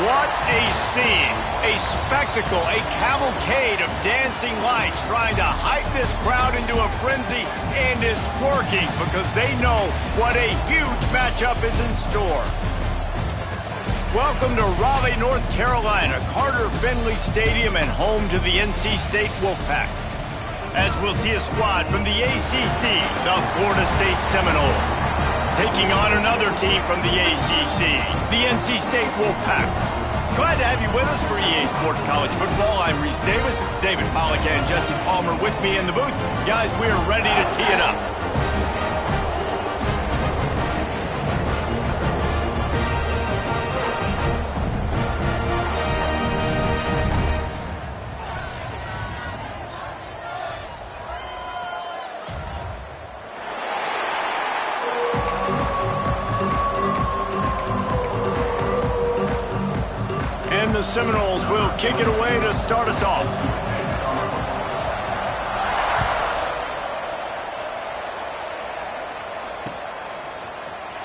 What a scene, a spectacle, a cavalcade of dancing lights trying to hype this crowd into a frenzy, and it's working because they know what a huge matchup is in store. Welcome to Raleigh, North Carolina, Carter Finley Stadium, and home to the NC State Wolfpack. As we'll see a squad from the ACC, the Florida State Seminoles, taking on another team from the ACC, the NC State Wolfpack. Glad to have you with us for EA Sports College Football. I'm Reese Davis, David Pollack and Jesse Palmer with me in the booth. Guys, we are ready to tee it up. The Seminoles will kick it away to start us off.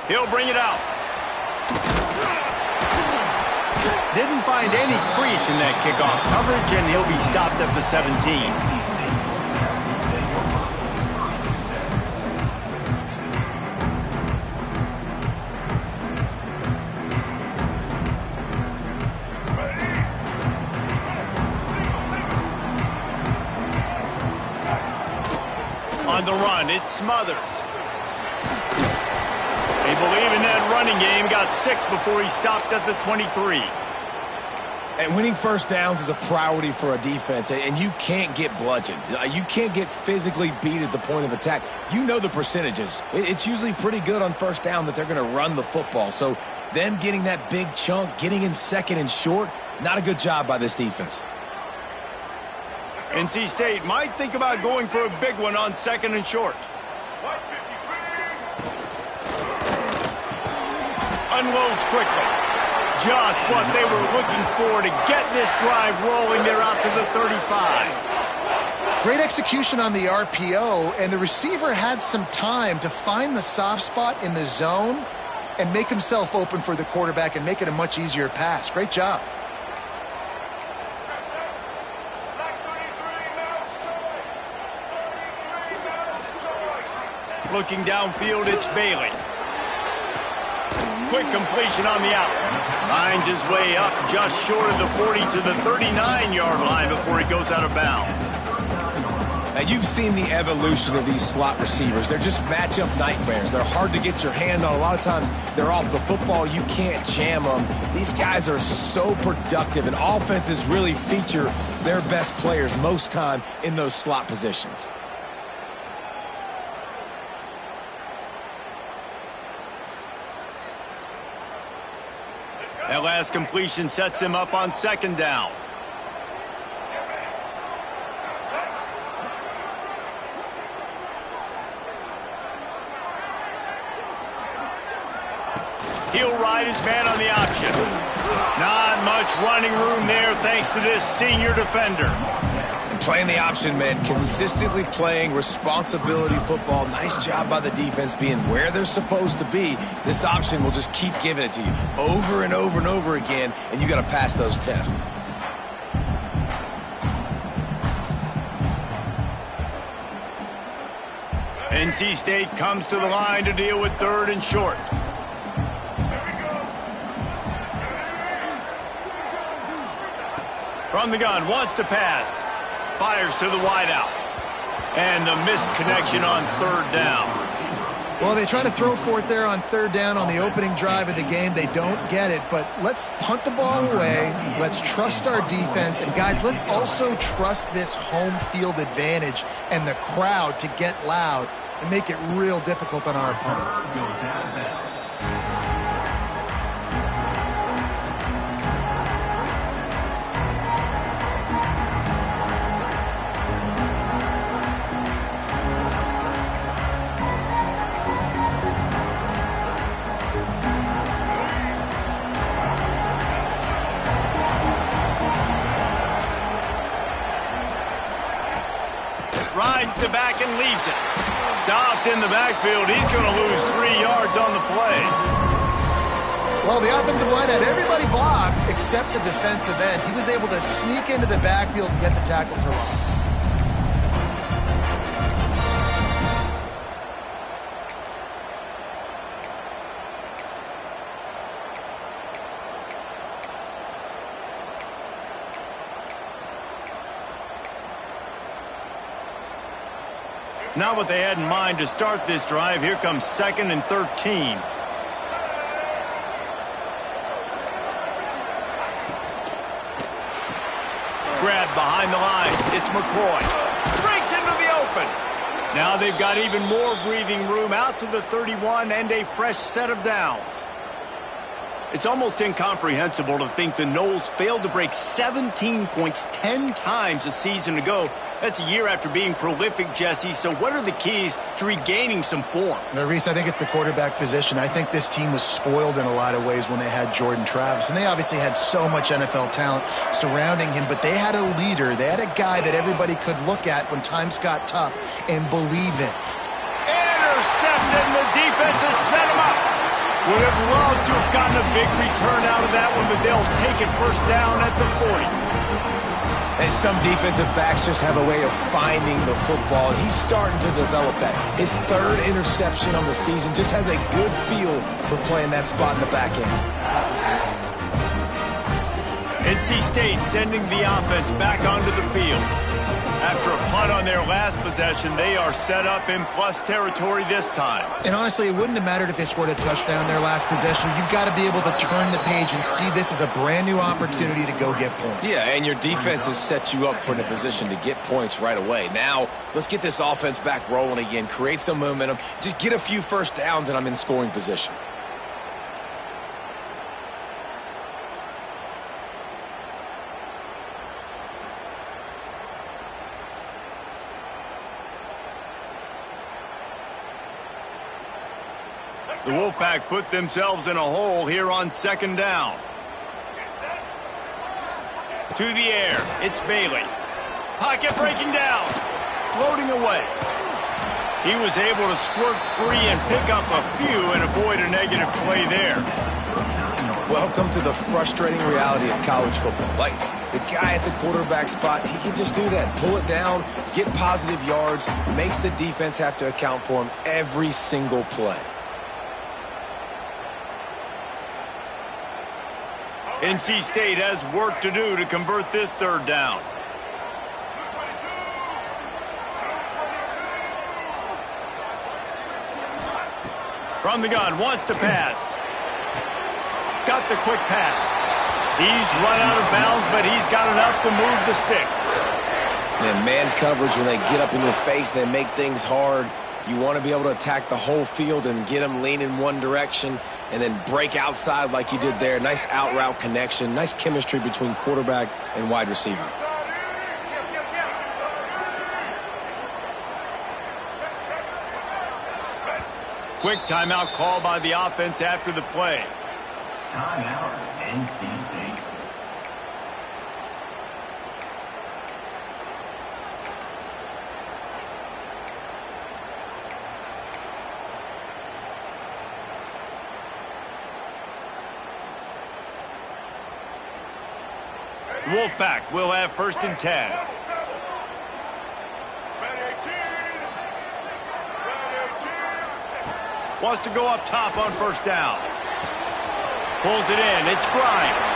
He'll bring it out. Didn't find any crease in that kickoff coverage, and he'll be stopped at the 17. On the run, it Smothers. They believe in that running game, got 6 before he stopped at the 23. And winning first downs is a priority for a defense, and you can't get bludgeoned. You can't get physically beat at the point of attack. You know the percentages. It's usually pretty good on first down that they're going to run the football. So them getting that big chunk, getting in second and short, not a good job by this defense. NC State might think about going for a big one on second and short. Unloads quickly. Just what they were looking for to get this drive rolling. They're out to the 35. Great execution on the RPO, and the receiver had some time to find the soft spot in the zone and make himself open for the quarterback and make it a much easier pass. Great job. Looking downfield, it's Bailey. Quick completion on the out. Finds his way up just short of the 40 to the 39-yard line before he goes out of bounds. Now, you've seen the evolution of these slot receivers. They're just matchup nightmares. They're hard to get your hand on. A lot of times, they're off the football. You can't jam them. These guys are so productive, and offenses really feature their best players most time in those slot positions. That last completion sets him up on second down. He'll ride his man on the option. Not much running room there thanks to this senior defender. Playing the option meant consistently playing responsibility football. Nice job by the defense being where they're supposed to be. This option will just keep giving it to you over and over and over again, and you got to pass those tests. NC State comes to the line to deal with third and short. From the gun, wants to pass. Fires to the wideout. And the missed connection on third down. Well, they try to throw for it there on third down on the opening drive of the game. They don't get it, but let's punt the ball away. Let's trust our defense. And, guys, let's also trust this home field advantage and the crowd to get loud and make it real difficult on our opponent. Rides the back and leaves it. Stopped in the backfield. He's going to lose 3 yards on the play. Well, the offensive line had everybody blocked except the defensive end. He was able to sneak into the backfield and get the tackle for loss. Not what they had in mind to start this drive. Here comes 2nd and 13. Grabbed behind the line. It's McCoy. Breaks into the open. Now they've got even more breathing room out to the 31 and a fresh set of downs. It's almost incomprehensible to think the Noles failed to break 17 points 10 times a season ago. That's a year after being prolific, Jesse. So what are the keys to regaining some form? Now, Reese, I think it's the quarterback position. I think this team was spoiled in a lot of ways when they had Jordan Travis. And they obviously had so much NFL talent surrounding him. But they had a leader. They had a guy that everybody could look at when times got tough and believe in. Intercepted, and the defense has set him up. Would have loved to have gotten a big return out of that one, but they'll take it first down at the 40. And some defensive backs just have a way of finding the football. He's starting to develop that. His 3rd interception on the season just has a good feel for playing that spot in the back end. NC State sending the offense back onto the field. After a punt on their last possession, they are set up in plus territory this time. And honestly, it wouldn't have mattered if they scored a touchdown their last possession. You've got to be able to turn the page and see this as a brand new opportunity to go get points. Yeah, and your defense has set you up for the position to get points right away. Now, let's get this offense back rolling again, create some momentum, just get a few first downs, and I'm in scoring position. The Wolfpack put themselves in a hole here on 2nd down. To the air, it's Bailey. Pocket breaking down, floating away. He was able to squirt free and pick up a few and avoid a negative play there. Welcome to the frustrating reality of college football. Like, the guy at the quarterback spot, he can just do that. Pull it down, get positive yards, makes the defense have to account for him every single play. NC State has work to do to convert this 3rd down. From the gun, wants to pass. Got the quick pass. He's run out of bounds, but he's got enough to move the sticks. And man coverage, when they get up in your face, they make things hard. You want to be able to attack the whole field and get them leaning one direction and then break outside like you did there. Nice out route connection, nice chemistry between quarterback and wide receiver. Quick timeout call by the offense after the play. Timeout, NC State. Wolfpack will have 1st and 10. Wants to go up top on 1st down. Pulls it in. It's Grimes.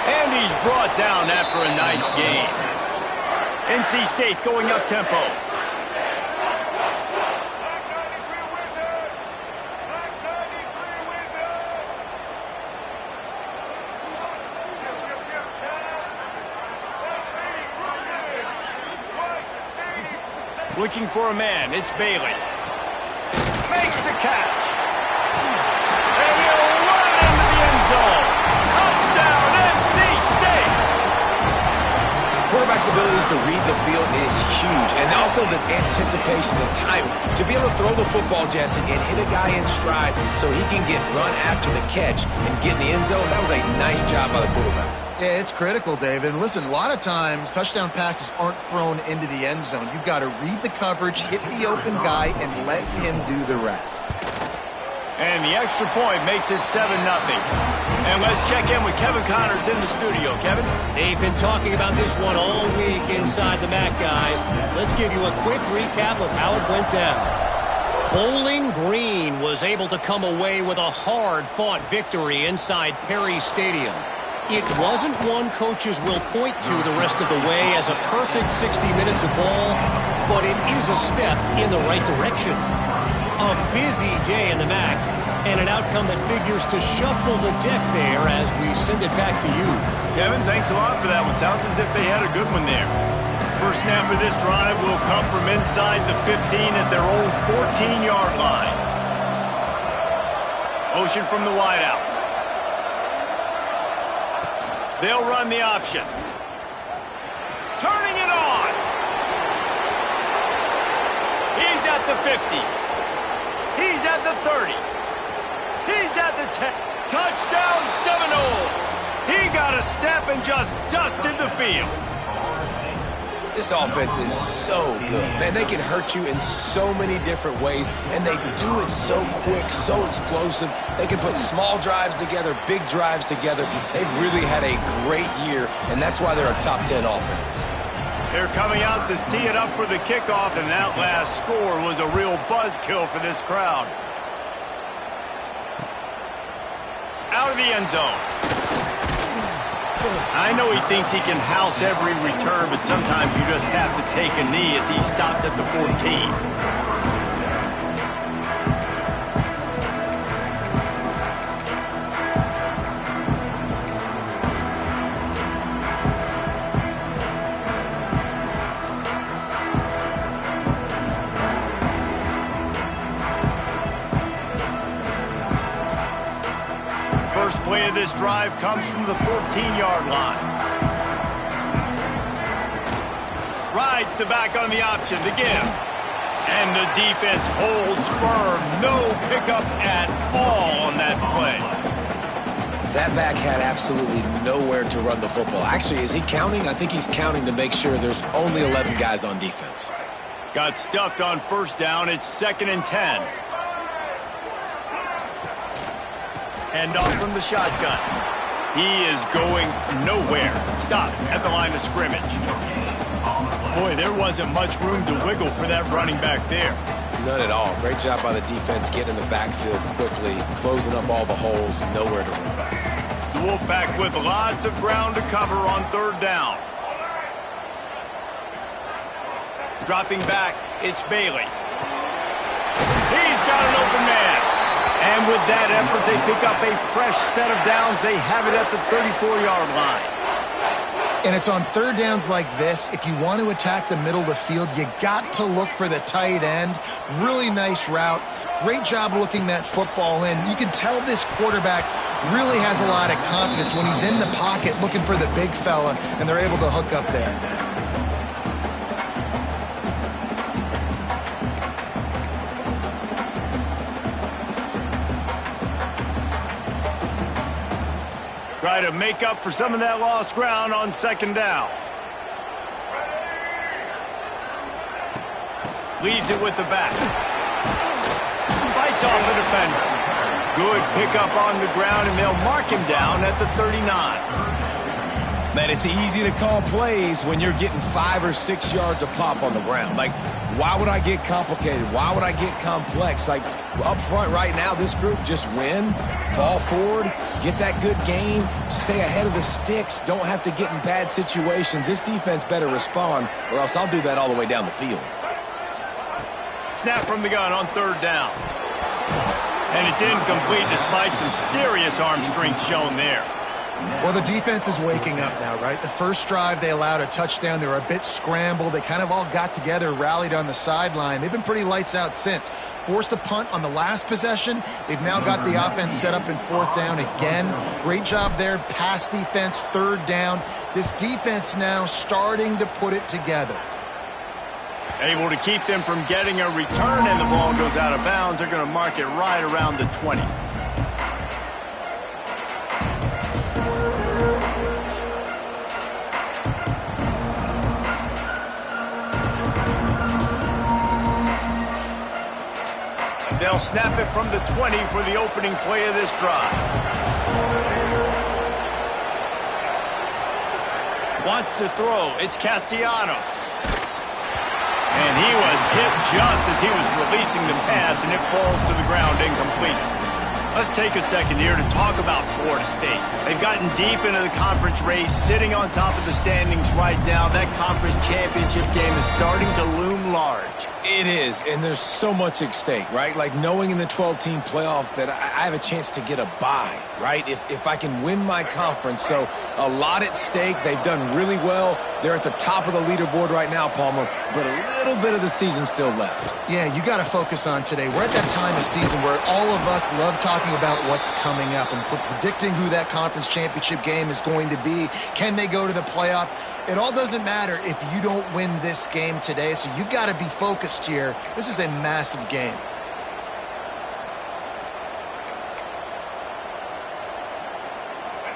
And he's brought down after a nice gain. NC State going up tempo. Looking for a man. It's Bailey. Makes the catch. And he'll run into the end zone. Touchdown, NC State. Quarterback's abilities to read the field is huge. And also the anticipation, the time to be able to throw the football, Jesse, and hit a guy in stride so he can get run after the catch and get in the end zone. That was a nice job by the quarterback. Yeah, it's critical, David. And listen, a lot of times touchdown passes aren't thrown into the end zone. You've got to read the coverage, hit the open guy, and let him do the rest. And the extra point makes it 7-0. And let's check in with Kevin Connors in the studio. Kevin? They've been talking about this one all week inside the MAC, guys. Let's give you a quick recap of how it went down. Bowling Green was able to come away with a hard-fought victory inside Perry Stadium. It wasn't one coaches will point to the rest of the way as a perfect 60 minutes of ball, but it is a step in the right direction. A busy day in the MAC, and an outcome that figures to shuffle the deck there as we send it back to you. Kevin, thanks a lot for that one. Sounds as if they had a good one there. First snap of this drive will come from inside the 15 at their own 14-yard line. Motion from the wideout. They'll run the option. Turning it on. He's at the 50. He's at the 30. He's at the 10. Touchdown Seminoles. He got a step and just dusted the field. This offense is so good. Man, they can hurt you in so many different ways, and they do it so quick, so explosive. They can put small drives together, big drives together. They've really had a great year, and that's why they're a top 10 offense. They're coming out to tee it up for the kickoff, and that last score was a real buzzkill for this crowd. Out of the end zone. I know he thinks he can house every return, but sometimes you just have to take a knee as he stopped at the 14. First play of this drive comes from the 14-yard line. Rides the back on the option, the give. And the defense holds firm. No pickup at all on that play. That back had absolutely nowhere to run the football. Actually, is he counting? I think he's counting to make sure there's only 11 guys on defense. Got stuffed on first down. It's 2nd and 10. Hand off from the shotgun. He is going nowhere. Stop at the line of scrimmage. Boy, there wasn't much room to wiggle for that running back there. None at all. Great job by the defense getting in the backfield quickly, closing up all the holes, nowhere to run back. The Wolfpack with lots of ground to cover on 3rd down. Dropping back, it's Bailey. He's got an open man. And with that effort, they pick up a fresh set of downs. They have it at the 34-yard line. And it's on 3rd downs like this. If you want to attack the middle of the field, you got to look for the tight end. Really nice route. Great job looking that football in. You can tell this quarterback really has a lot of confidence when he's in the pocket looking for the big fella, and they're able to hook up there. Try to make up for some of that lost ground on 2nd down. Leaves it with the back. Fights off a defender. Good pickup on the ground, and they'll mark him down at the 39. Man, it's easy to call plays when you're getting 5 or 6 yards of pop on the ground. Like, why would I get complicated? Why would I get complex? Like, up front right now, this group just win, fall forward, get that good game, stay ahead of the sticks, don't have to get in bad situations. This defense better respond, or else I'll do that all the way down the field. Snap from the gun on 3rd down. And it's incomplete despite some serious arm strength shown there. Well, the defense is waking up now, right? The first drive, they allowed a touchdown. They were a bit scrambled. They kind of all got together, rallied on the sideline. They've been pretty lights out since. Forced a punt on the last possession. They've now got the offense set up in 4th down again. Great job there. Pass defense, 3rd down. This defense now starting to put it together. Able to keep them from getting a return, and the ball goes out of bounds. They're going to mark it right around the 20. They'll They'll snap it from the 20 for the opening play of this drive. Wants to throw. It's Castellanos. And he was hit just as he was releasing the pass, and it falls to the ground incomplete. Let's take a second here to talk about Florida State. They've gotten deep into the conference race, sitting on top of the standings right now. That conference championship game is starting to loom large. It is, and there's so much at stake, right? Like knowing in the 12-team playoff that I have a chance to get a bye, right? If I can win my conference. So a lot at stake. They've done really well. They're at the top of the leaderboard right now, Palmer, but a little bit of the season still left. Yeah, you got to focus on today. We're at that time of season where all of us love talking about what's coming up and predicting who that conference championship game is going to be. Can they go to the playoff? It all doesn't matter if you don't win this game today, so you've got to be focused here. This is a massive game.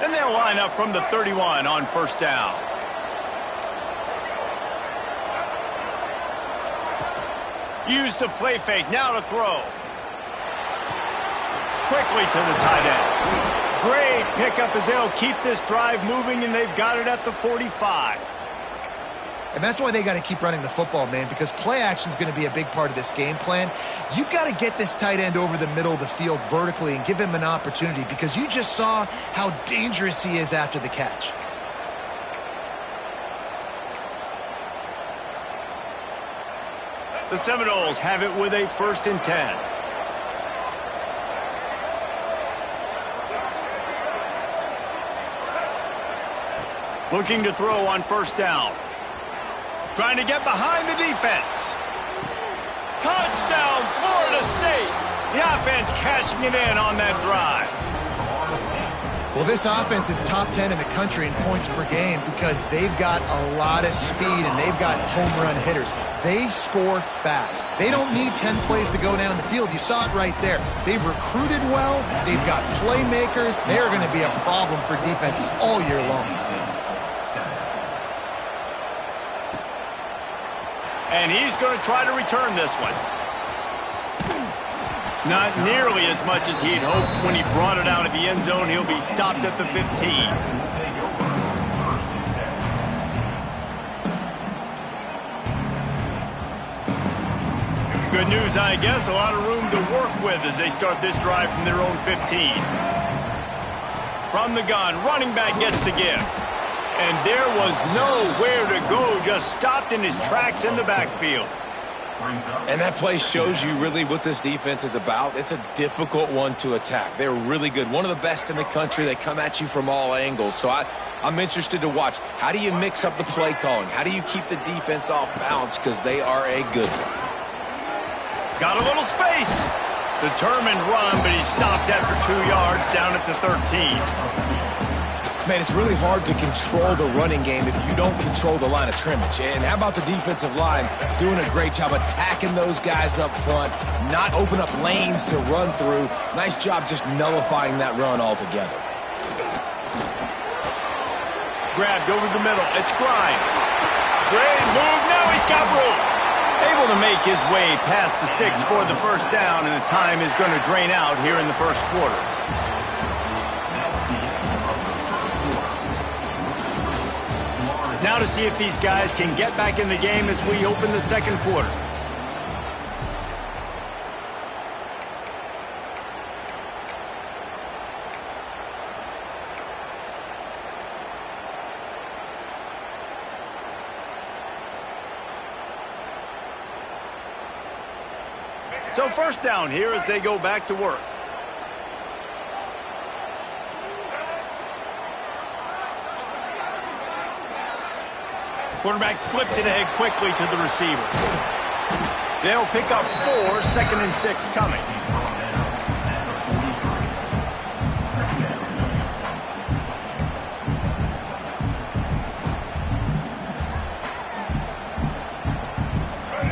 And they'll line up from the 31 on first down. Use the play fake, now to throw. Quickly to the tight end. Great pickup as they'll keep this drive moving, and they've got it at the 45. And that's why they got to keep running the football, man, because play action is going to be a big part of this game plan. You've got to get this tight end over the middle of the field vertically and give him an opportunity, because you just saw how dangerous he is after the catch. The Seminoles have it with a 1st and 10. Looking to throw on first down. Trying to get behind the defense. Touchdown, Florida State. The offense cashing it in on that drive. Well, this offense is top 10 in the country in points per game because they've got a lot of speed and they've got home run hitters. They score fast. They don't need 10 plays to go down the field. You saw it right there. They've recruited well. They've got playmakers. They're going to be a problem for defenses all year long. And he's going to try to return this one. Not nearly as much as he'd hoped when he brought it out of the end zone. He'll be stopped at the 15. Good news, I guess. A lot of room to work with as they start this drive from their own 15. From the gun, running back gets the give. And there was nowhere to go, just stopped in his tracks in the backfield. And that play shows you really what this defense is about. It's a difficult one to attack. They're really good. One of the best in the country. They come at you from all angles. So I'm interested to watch. How do you mix up the play calling? How do you keep the defense off balance? Because they are a good one. Got a little space. Determined run, but he stopped after 2 yards down at the 13. Man, it's really hard to control the running game if you don't control the line of scrimmage. And how about the defensive line doing a great job attacking those guys up front, not open up lanes to run through. Nice job just nullifying that run altogether. Grabbed over the middle. It's Grimes. Great move. Now he's got room. Able to make his way past the sticks for the first down, and the time is going to drain out here in the first quarter. Now to see if these guys can get back in the game as we open the second quarter. So first down here as they go back to work. Quarterback flips it ahead quickly to the receiver. They'll pick up 4, 2nd and 6 coming.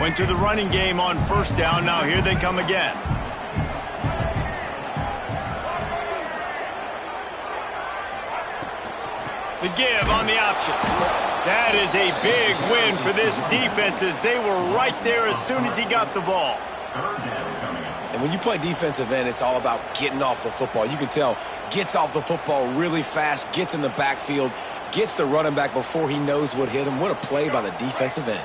Went to the running game on first down. Now here they come again. The give on the option. That is a big win for this defense as they were right there as soon as he got the ball. And when you play defensive end, it's all about getting off the football. You can tell, gets off the football really fast, gets in the backfield, gets the running back before he knows what hit him. What a play by the defensive end.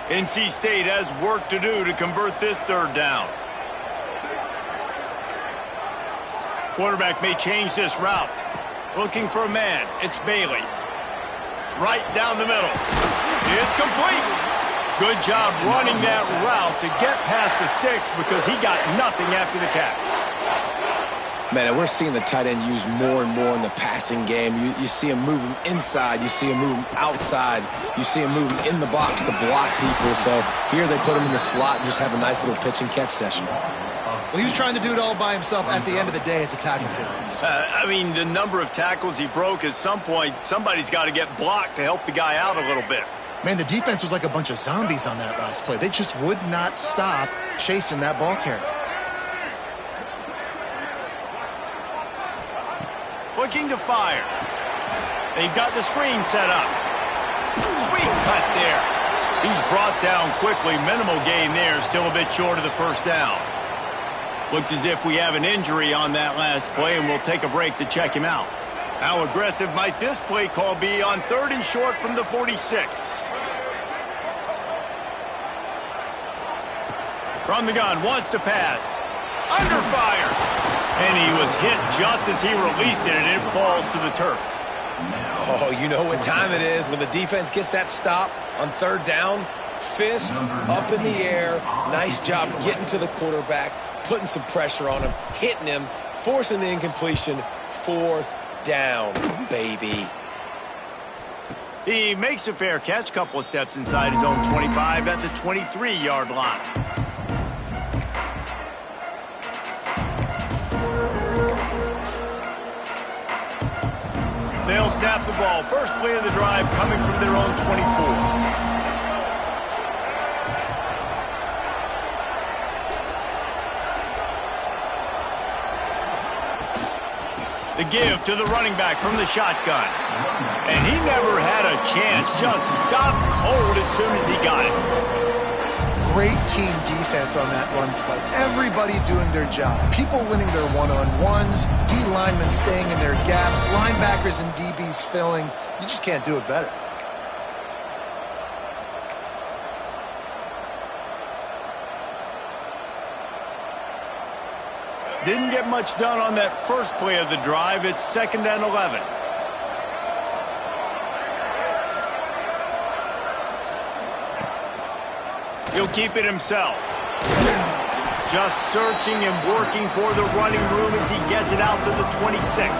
NC State has work to do to convert this third down. Quarterback may change this route. Looking for a man. It's Bailey. Right down the middle. It's complete. Good job running that route to get past the sticks because he got nothing after the catch. Man, and we're seeing the tight end used more and more in the passing game. You see him moving inside. You see him moving outside. You see him moving in the box to block people. So here they put him in the slot and just have a nice little pitch and catch session. Well, he was trying to do it all by himself. At the end of the day, it's a tackle for loss. I mean, the number of tackles he broke, at some point, somebody's got to get blocked to help the guy out a little bit. Man, the defense was like a bunch of zombies on that last play. They just would not stop chasing that ball carrier. Looking to fire. They've got the screen set up. Sweet cut there. He's brought down quickly. Minimal gain there. Still a bit short of the first down. Looks as if we have an injury on that last play, and we'll take a break to check him out. How aggressive might this play call be on 3rd and short from the 46? From the gun, wants to pass. Under fire. And he was hit just as he released it, and it falls to the turf. Oh, you know what time it is when the defense gets that stop on 3rd down. Fist up in the air. Nice job getting to the quarterback, putting some pressure on him, hitting him, forcing the incompletion. 4th down, baby. He makes a fair catch, couple of steps inside his own 25 at the 23-yard line. They'll snap the ball. First play of the drive coming from their own 24. The give to the running back from the shotgun. And he never had a chance. Just stopped cold as soon as he got it. Great team defense on that run play. Everybody doing their job. People winning their one-on-ones, D linemen staying in their gaps, linebackers and DBs filling. You just can't do it better. Didn't get much done on that first play of the drive. It's 2nd and 11. He'll keep it himself. Just searching and working for the running room as he gets it out to the 26.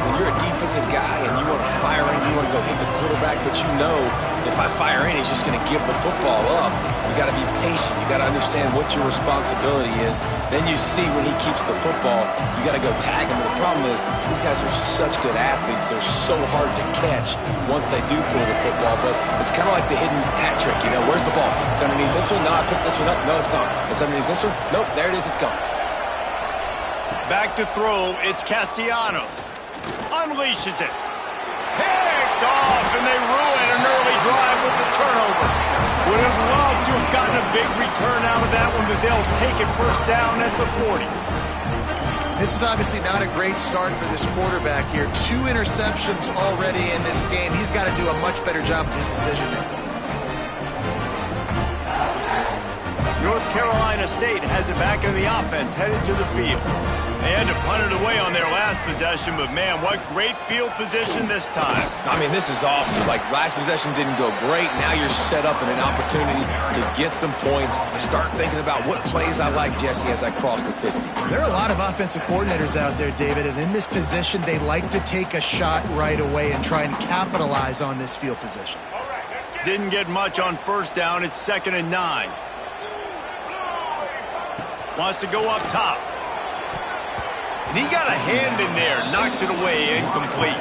When you're a defensive guy and you want to fire in, you want to go hit the quarterback, but you know if I fire in, he's just going to give the football up. You got to be patient. You got to understand what your responsibility is. Then you see when he keeps the football, you got to go tag him. But the problem is these guys are such good athletes. They're so hard to catch once they do pull the football. But it's kind of like the hidden hat trick. You know, where's the ball? It's underneath this one. No, I picked this one up. No, it's gone. It's underneath this one. Nope, there it is. It's gone. Back to throw. It's Castellanos. Unleashes it. Picked off, and they ruin an early drive with the turnover. Would have loved to have gotten a big return out of that one, but they'll take it first down at the 40. This is obviously not a great start for this quarterback here. 2 interceptions already in this game. He's got to do a much better job with his decision-making. North Carolina State has it back in the offense, headed to the field. They had to punt it away on their last possession, but man, what great field position this time. I mean, this is awesome. Like, last possession didn't go great. Now you're set up in an opportunity to get some points. Start thinking about what plays I like, Jesse, as I cross the 50. There are a lot of offensive coordinators out there, David, and in this position, they like to take a shot right away and try and capitalize on this field position. Didn't get much on first down. It's 2nd and 9. Wants to go up top. And he got a hand in there, knocks it away, incomplete.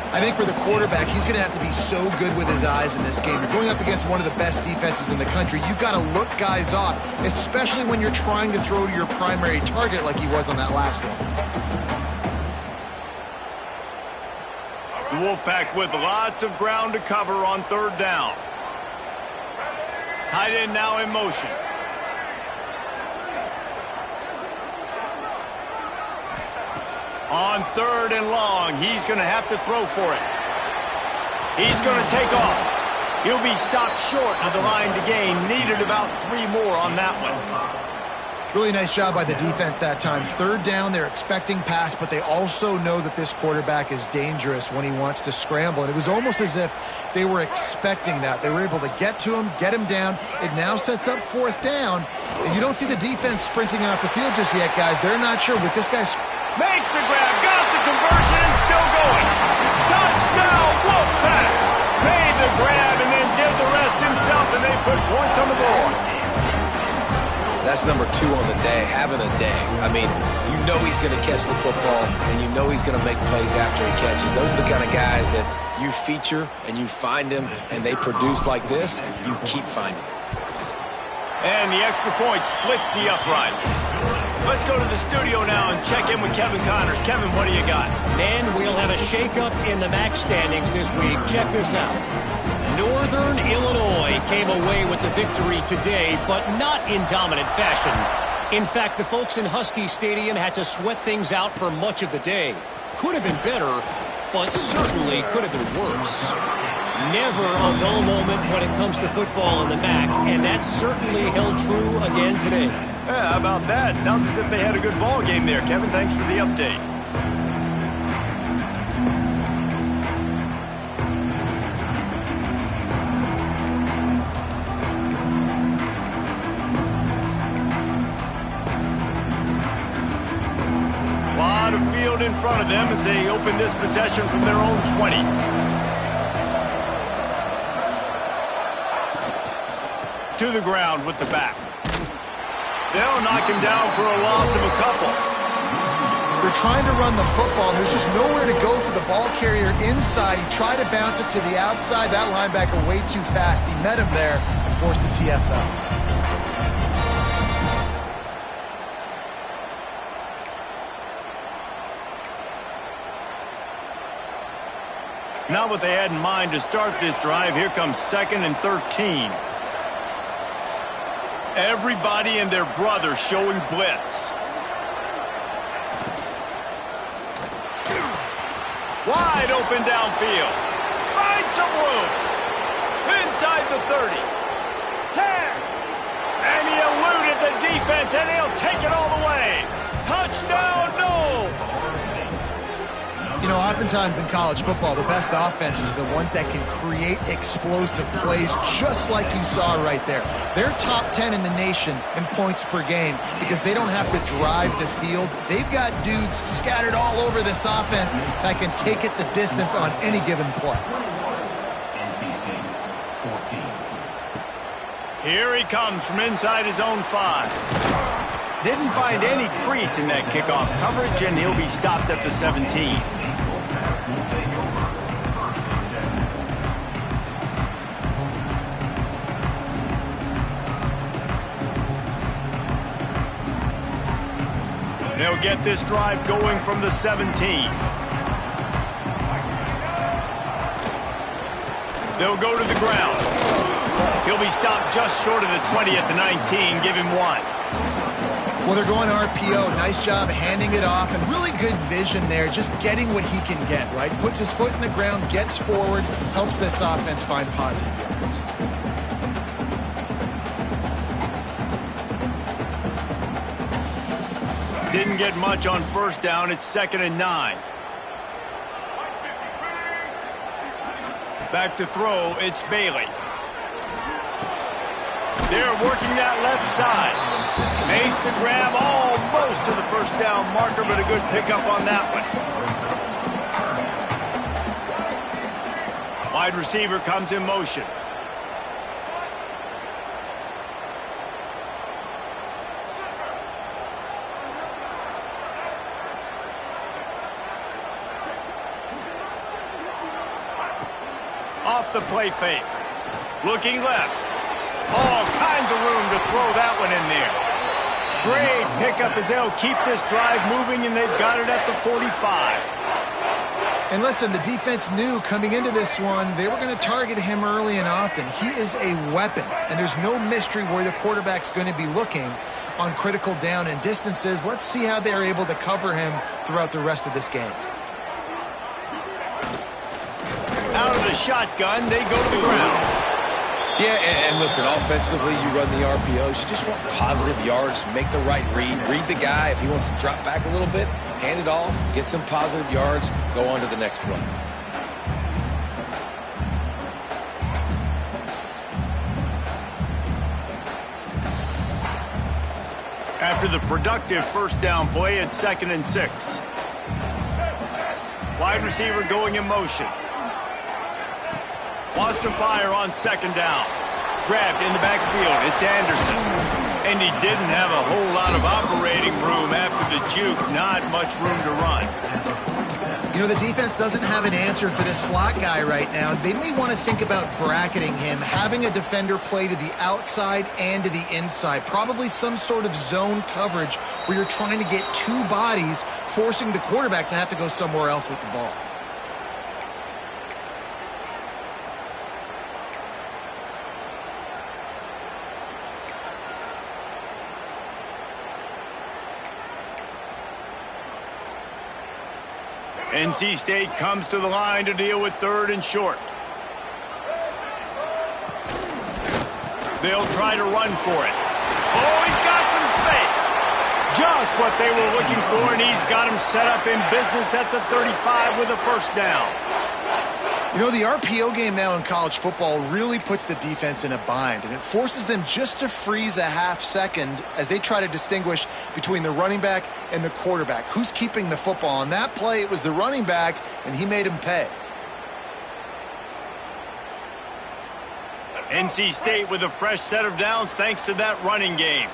I think for the quarterback, he's going to have to be so good with his eyes in this game. You're going up against one of the best defenses in the country. You've got to look guys off, especially when you're trying to throw to your primary target like he was on that last one. The Wolfpack with lots of ground to cover on 3rd down. Tight end now in motion. On 3rd and long, he's going to have to throw for it. He's going to take off. He'll be stopped short of the line to gain. Needed about 3 more on that one. Really nice job by the defense that time. 3rd down, they're expecting pass, but they also know that this quarterback is dangerous when he wants to scramble. And it was almost as if they were expecting that. They were able to get to him, get him down. It now sets up 4th down. And you don't see the defense sprinting off the field just yet, guys. They're not sure. With this guy makes the grab, got the conversion, and still going. Touchdown, Wolfpack! Made the grab and then did the rest himself, and they put points on the board. That's number 2 on the day, having a day. I mean, you know he's going to catch the football, and you know he's going to make plays after he catches. Those are the kind of guys that you feature, and you find them, and they produce like this, you keep finding them. And the extra point splits the uprights. Let's go to the studio now and check in with Kevin Connors. Kevin, what do you got? And we'll have a shakeup in the MAC standings this week. Check this out. Northern Illinois came away with the victory today, but not in dominant fashion. In fact, the folks in Husky Stadium had to sweat things out for much of the day. Could have been better, but certainly could have been worse. Never a dull moment when it comes to football in the MAC, and that certainly held true again today. Yeah, how about that? Sounds as if they had a good ball game there. Kevin, thanks for the update. Lot of field in front of them as they open this possession from their own 20. To the ground with the back. They'll knock him down for a loss of a couple. They're trying to run the football. There's just nowhere to go for the ball carrier inside. He tried to bounce it to the outside. That linebacker way too fast. He met him there and forced the TFL. Not what they had in mind to start this drive. Here comes 2nd and 13. Everybody and their brother showing blitz. Wide open downfield. Find some room. Inside the 30. 10. And he eluded the defense, and he'll take it all the way. Touchdown, Noles. You know, oftentimes in college football, the best offenses are the ones that can create explosive plays, just like you saw right there. They're top 10 in the nation in points per game because they don't have to drive the field. They've got dudes scattered all over this offense that can take it the distance on any given play. Here he comes from inside his own 5. Didn't find any crease in that kickoff coverage, and he'll be stopped at the 17. They'll get this drive going from the 17. They'll go to the ground. He'll be stopped just short of the 20 at the 19. Give him 1. Well, they're going RPO. Nice job handing it off, and really good vision there, just getting what he can get, right? Puts his foot in the ground, gets forward, helps this offense find positive yards. Didn't get much on 1st down. It's 2nd and 9. Back to throw. It's Bailey. They're working that left side. Makes the grab almost to the 1st down marker, but a good pickup on that one. Wide receiver comes in motion. Off the play fake. Looking left. All kinds of room to throw that one in there. Great pickup as they'll keep this drive moving, and they've got it at the 45. And listen, the defense knew coming into this one, they were going to target him early and often. He is a weapon, and there's no mystery where the quarterback's going to be looking on critical down and distances. Let's see how they're able to cover him throughout the rest of this game. Out of the shotgun, they go to the ground. Yeah, and listen, offensively, you run the RPOs. You just want positive yards, make the right read the guy. If he wants to drop back a little bit, hand it off, get some positive yards, go on to the next play. After the productive first down play, it's 2nd and 6. Wide receiver going in motion. Wants to fire on 2nd down. Grabbed in the backfield. It's Anderson. And he didn't have a whole lot of operating room after the juke. Not much room to run. You know, the defense doesn't have an answer for this slot guy right now. They may want to think about bracketing him, having a defender play to the outside and to the inside. Probably some sort of zone coverage where you're trying to get two bodies, forcing the quarterback to have to go somewhere else with the ball. NC State comes to the line to deal with 3rd and short. They'll try to run for it. Oh, he's got some space. Just what they were looking for, and he's got him set up in business at the 35 with a first down. You know, the RPO game now in college football really puts the defense in a bind, and it forces them just to freeze a half second as they try to distinguish between the running back and the quarterback. Who's keeping the football? On that play, it was the running back, and he made him pay. NC State with a fresh set of downs thanks to that running game.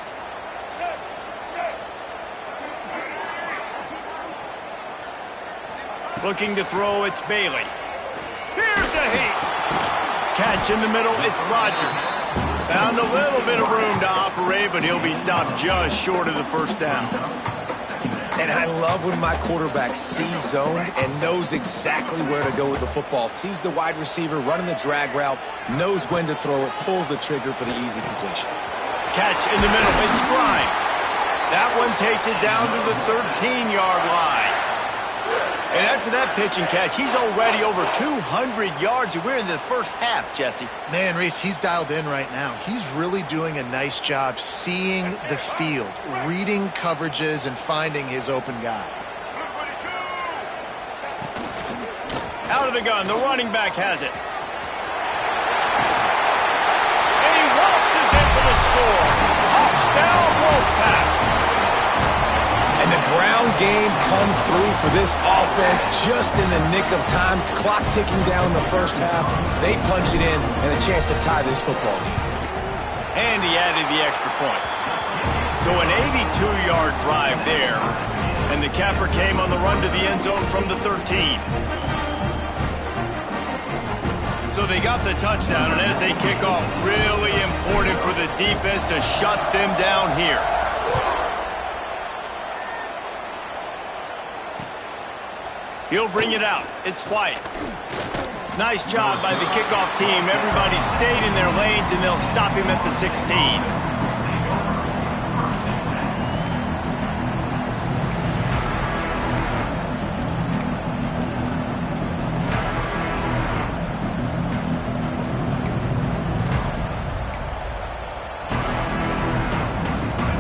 Looking to throw, it's Bailey. Here's a heat. Catch in the middle, it's Rogers. Found a little bit of room to operate, but he'll be stopped just short of the first down. And I love when my quarterback sees zoned and knows exactly where to go with the football. Sees the wide receiver running the drag route, knows when to throw it, pulls the trigger for the easy completion. Catch in the middle, it's Grimes. That one takes it down to the 13-yard line. And after that pitch and catch, he's already over 200 yards. We're in the first half, Jesse. Man, Reese, he's dialed in right now. He's really doing a nice job seeing the field, reading coverages, and finding his open guy. Out of the gun, the running back has it. And he waltzes in for the score. Touchdown, Wolfpack. And the ground game comes through for this offense just in the nick of time. Clock ticking down in the first half. They punch it in and a chance to tie this football game. And he added the extra point. So an 82-yard drive there. And the capper came on the run to the end zone from the 13. So they got the touchdown, and as they kick off, really important for the defense to shut them down here. He'll bring it out. It's White. Nice job by the kickoff team. Everybody stayed in their lanes, and they'll stop him at the 16.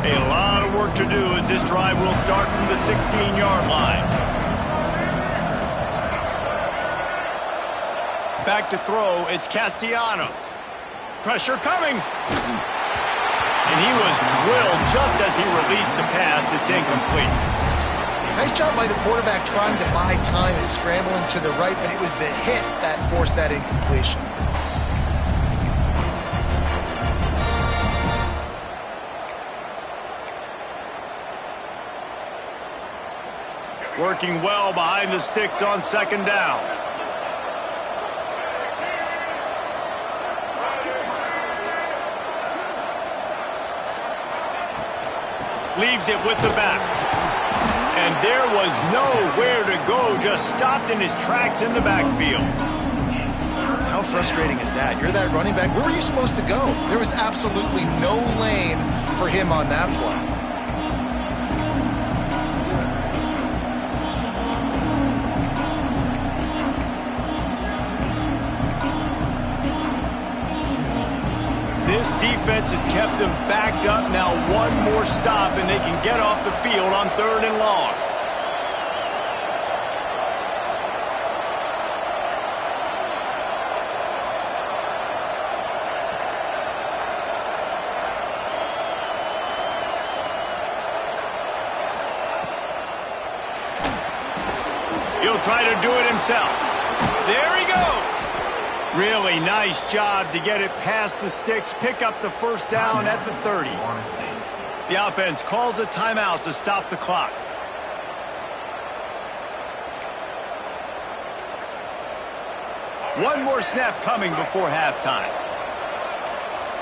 A lot of work to do as this drive will start from the 16-yard line. Back to throw, it's Castellanos. Pressure coming. And he was drilled just as he released the pass. It's incomplete. Nice job by the quarterback trying to buy time and scrambling to the right, but it was the hit that forced that incompletion. Working well behind the sticks on 2nd down. Leaves it with the back. And there was nowhere to go, just stopped in his tracks in the backfield. How frustrating is that? You're that running back. Where were you supposed to go? There was absolutely no lane for him on that play. This defense has kept them backed up. Now one more stop, and they can get off the field on 3rd and long. He'll try to do it himself. There he goes. Really nice job to get it past the sticks, pick up the first down at the 30. The offense calls a timeout to stop the clock. One more snap coming before halftime.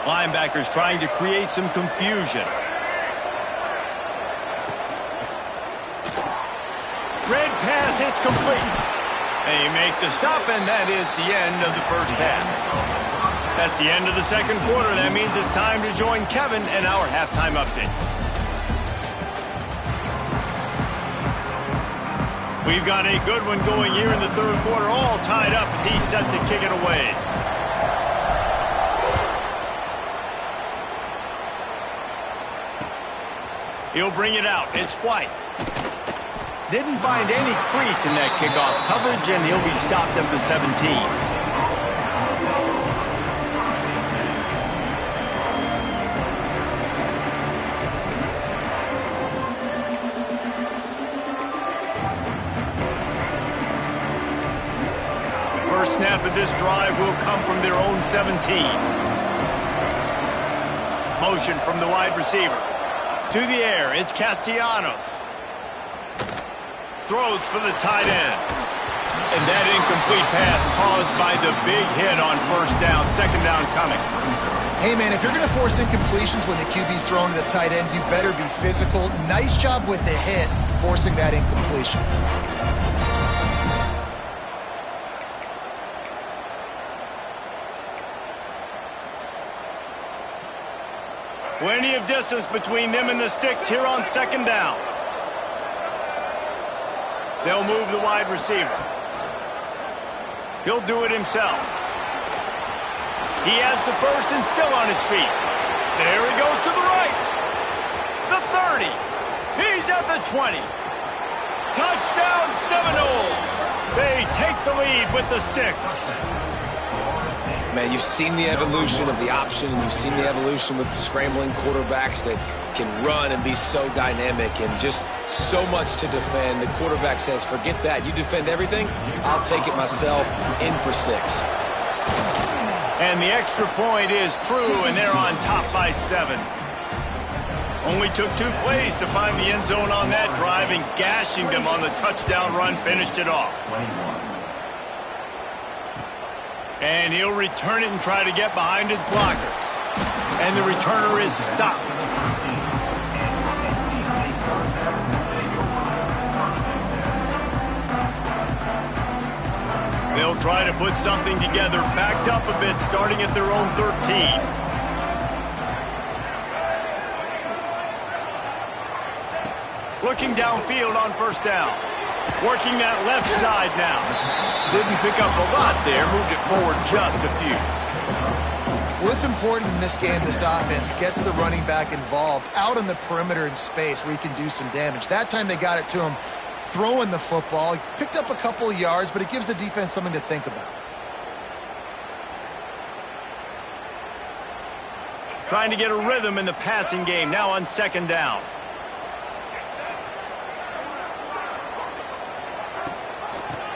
Linebackers trying to create some confusion. Red pass hits complete. They make the stop, and that is the end of the first half. That's the end of the second quarter. That means it's time to join Kevin in our halftime update. We've got a good one going here in the third quarter, all tied up as he's set to kick it away. He'll bring it out. It's White. Didn't find any crease in that kickoff coverage, and he'll be stopped at the 17. First snap of this drive will come from their own 17. Motion from the wide receiver. To the air, it's Castellanos. Throws for the tight end. And that incomplete pass caused by the big hit on first down. Second down coming. Hey, man, if you're going to force incompletions when the QB's throwing to the tight end, you better be physical. Nice job with the hit, forcing that incompletion. Plenty of distance between them and the sticks here on second down. They'll move the wide receiver. He'll do it himself. He has the first and still on his feet. There he goes to the right. The 30. He's at the 20. Touchdown Seminoles. They take the lead with the 6. Man, you've seen the evolution of the option, and you've seen the evolution with scrambling quarterbacks that can run and be so dynamic and just so much to defend. The quarterback says, forget that. You defend everything, I'll take it myself. In for 6. And the extra point is true, and they're on top by 7. Only took 2 plays to find the end zone on that drive, and gashing them on the touchdown run finished it off. And he'll return it and try to get behind his blockers. And the returner is stopped. They'll try to put something together, backed up a bit, starting at their own 13. Looking downfield on first down. Working that left side now. Didn't pick up a lot there, moved it forward just a few. Well, it's important in this game, this offense gets the running back involved out on the perimeter in space where he can do some damage. That time they got it to him throwing the football. He picked up a couple of yards, but it gives the defense something to think about. Trying to get a rhythm in the passing game, now on second down.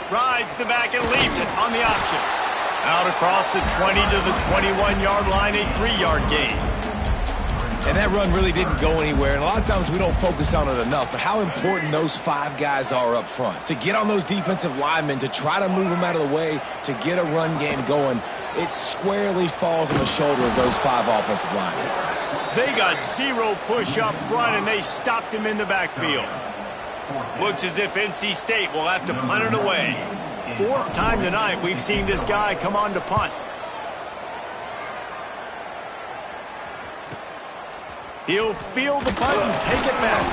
Rides the back and leaves it on the option. Out across the 20 to the 21-yard line, a 3-yard gain. And that run really didn't go anywhere. And a lot of times we don't focus on it enough, but how important those 5 guys are up front. To get on those defensive linemen, to try to move them out of the way, to get a run game going, it squarely falls on the shoulder of those 5 offensive linemen. They got 0 push up front, and they stopped him in the backfield. Looks as if NC State will have to punt it away. Fourth time tonight we've seen this guy come on to punt. He'll field the punt and take it back.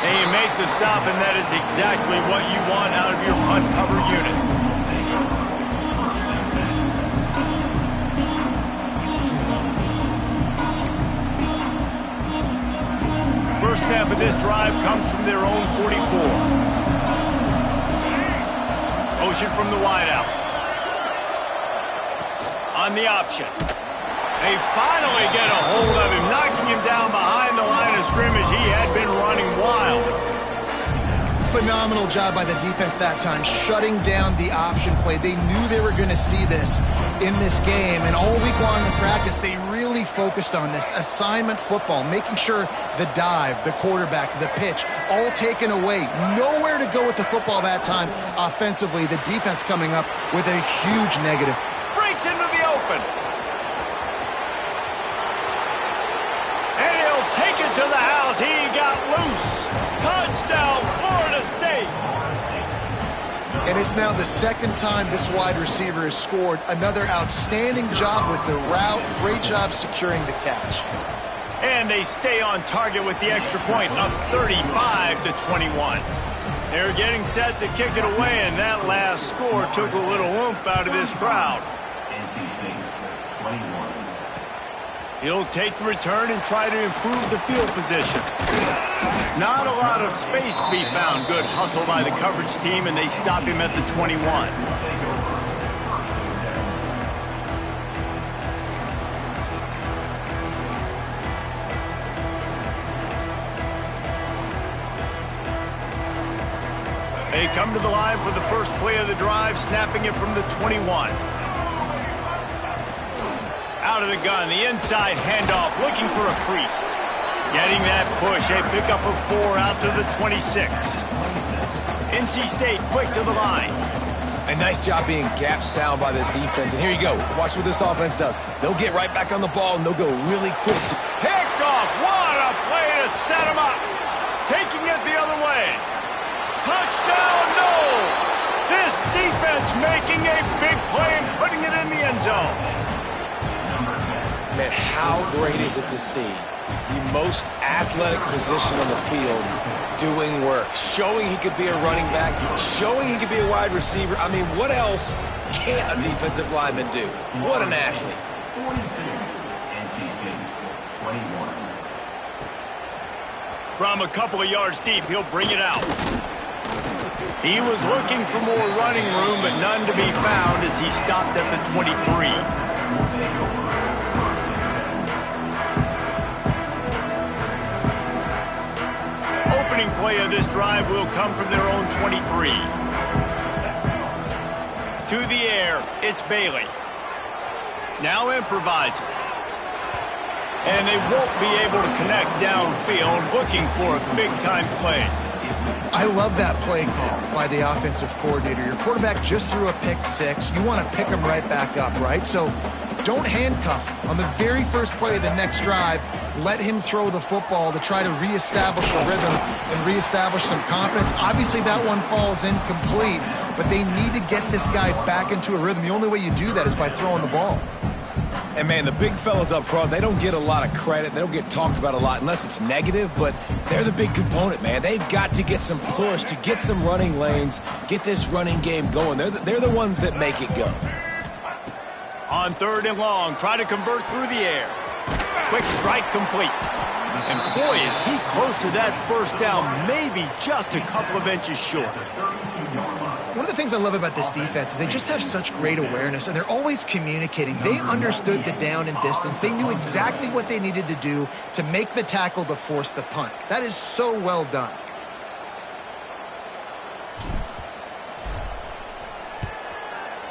And you make the stop, and that is exactly what you want out of your punt cover unit. First snap of this drive comes from their own 44. Motion from the wideout. On the option. They finally get a hold of him, knocking him down behind the line of scrimmage. He had been running wild. Phenomenal job by the defense that time, shutting down the option play. They knew they were going to see this in this game, and all week long in practice, they really focused on this. Assignment football, making sure the dive, the quarterback, the pitch, all taken away. Nowhere to go with the football that time offensively. The defense coming up with a huge negative. Breaks into the open. Take it to the house. He got loose. Touchdown, Florida State. And it's now the second time this wide receiver has scored. Another outstanding job with the route. Great job securing the catch. And they stay on target with the extra point, up 35-21. They're getting set to kick it away, and that last score took a little oomph out of this crowd. NC State 21. He'll take the return and try to improve the field position. Not a lot of space to be found. Good hustle by the coverage team, and they stop him at the 21. They come to the line for the first play of the drive, snapping it from the 21. Out of the gun, the inside handoff, looking for a crease. Getting that push, a pickup of 4 out to the 26. NC State quick to the line. A nice job being gap sound by this defense. And here you go. Watch what this offense does. They'll get right back on the ball, and they'll go really quick. Picked off. What a play to set him up. Taking it the other way. Touchdown, noles. This defense making a big play and putting it in the end zone. Man, how great is it to see the most athletic position on the field doing work, showing he could be a running back, showing he could be a wide receiver. I mean, what else can't a defensive lineman do? What an athlete. 42. NC State 21. From a couple of yards deep, he'll bring it out. He was looking for more running room, but none to be found as he stopped at the 23. Opening play of this drive will come from their own 23. To the air, it's Bailey. Now improvising. And they won't be able to connect downfield, looking for a big-time play. I love that play call by the offensive coordinator. Your quarterback just threw a pick six. You want to pick him right back up, right? So don't handcuff him. On the very first play of the next drive, let him throw the football to try to reestablish a rhythm and reestablish some confidence. Obviously, that one falls incomplete, but they need to get this guy back into a rhythm. The only way you do that is by throwing the ball. And, man, the big fellas up front, they don't get a lot of credit. They don't get talked about a lot unless it's negative, but they're the big component, man. They've got to get some push, to get some running lanes, get this running game going. They're the ones that make it go. On 3rd and long, try to convert through the air. Quick strike complete. And boy, is he close to that first down, maybe just a couple of inches short. One of the things I love about this defense is they just have such great awareness, and they're always communicating. They understood the down and distance. They knew exactly what they needed to do to make the tackle to force the punt. That is so well done.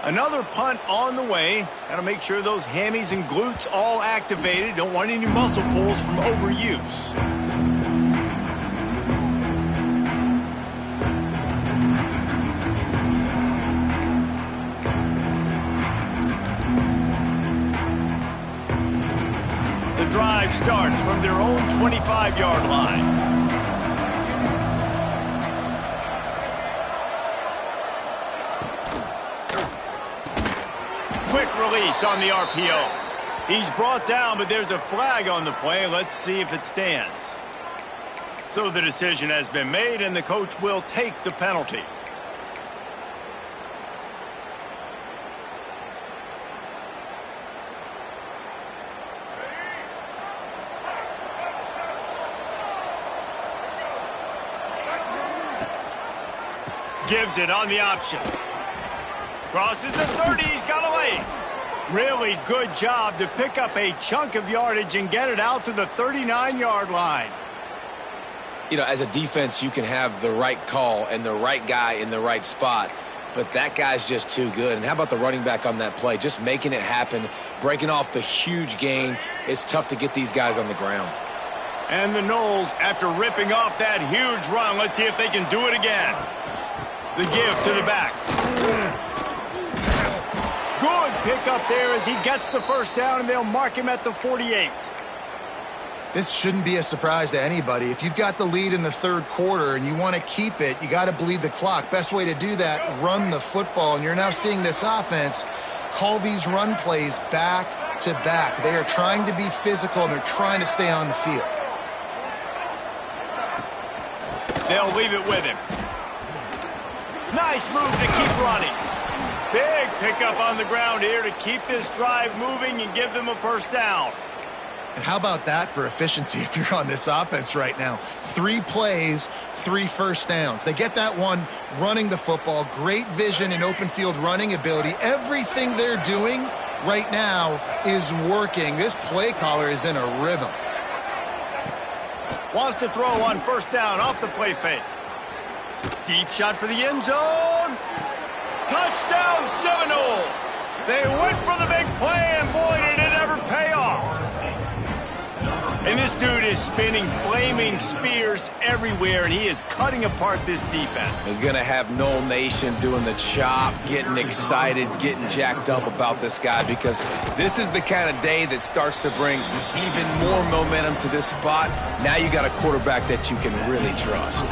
Another punt on the way. Got to make sure those hammies and glutes all activated. Don't want any muscle pulls from overuse. The drive starts from their own 25-yard line. quick release on the RPO. He's brought down, but there's a flag on the play. Let's see if it stands. So the decision has been made, and the coach will take the penalty. Gives it on the option. Crosses the 30, he's got a lane. Really good job to pick up a chunk of yardage and get it out to the 39-yard line. You know, as a defense, you can have the right call and the right guy in the right spot, but that guy's just too good. And how about the running back on that play? Just making it happen, breaking off the huge gain. It's tough to get these guys on the ground. And the Noles, after ripping off that huge run, let's see if they can do it again. The give to the back. Good pick up there as he gets the first down, and they'll mark him at the 48. This shouldn't be a surprise to anybody. If you've got the lead in the third quarter and you want to keep it, you got to bleed the clock. Best way to do that, run the football. And you're now seeing this offense call these run plays back to back. They are trying to be physical, and they're trying to stay on the field. They'll leave it with him. Nice move to keep running. Big pickup on the ground here to keep this drive moving and give them a first down. And how about that for efficiency if you're on this offense right now? 3 plays, 3 first downs. They get that one running the football. Great vision and open field running ability. Everything they're doing right now is working. This play caller is in a rhythm. Wants to throw on first down off the play fake. Deep shot for the end zone. Touchdown Seminoles. They went for the big play, and boy, did it ever pay off. And this dude is spinning flaming spears everywhere, and he is cutting apart this defense. They're going to have Nole Nation doing the chop, getting excited, getting jacked up about this guy, because this is the kind of day that starts to bring even more momentum to this spot. Now you got a quarterback that you can really trust.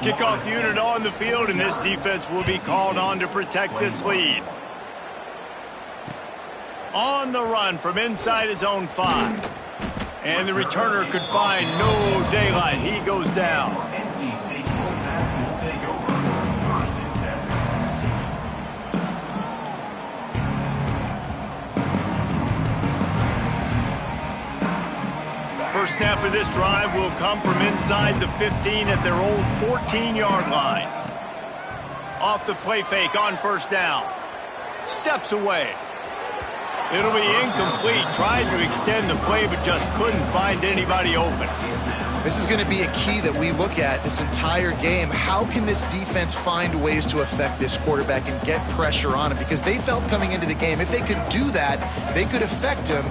Kickoff unit on the field, and this defense will be called on to protect this lead. On the run from inside his own 5. And the returner could find no daylight. He goes down. NC State will take over 1st and 7. First snap of this drive will come from inside the 15 at their own 14-yard line. Off the play fake on first down. Steps away. It'll be incomplete. Tried to extend the play, but just couldn't find anybody open. This is going to be a key that we look at this entire game. How can this defense find ways to affect this quarterback and get pressure on him? Because they felt coming into the game, if they could do that, they could affect him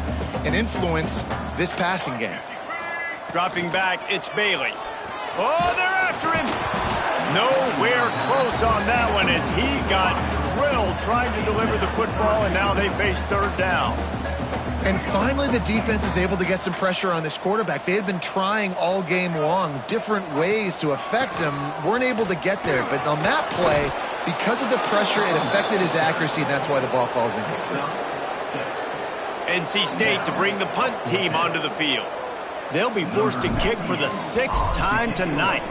and influence this passing game. Dropping back, it's Bailey. Oh, they're after him. Nowhere close on that one as he got drilled trying to deliver the football, and now they face third down. And finally, the defense is able to get some pressure on this quarterback. They had been trying all game long, different ways to affect him, weren't able to get there. But on that play, because of the pressure, it affected his accuracy, and that's why the ball falls incomplete. NC State to bring the punt team onto the field. They'll be forced to kick for the 6th time tonight.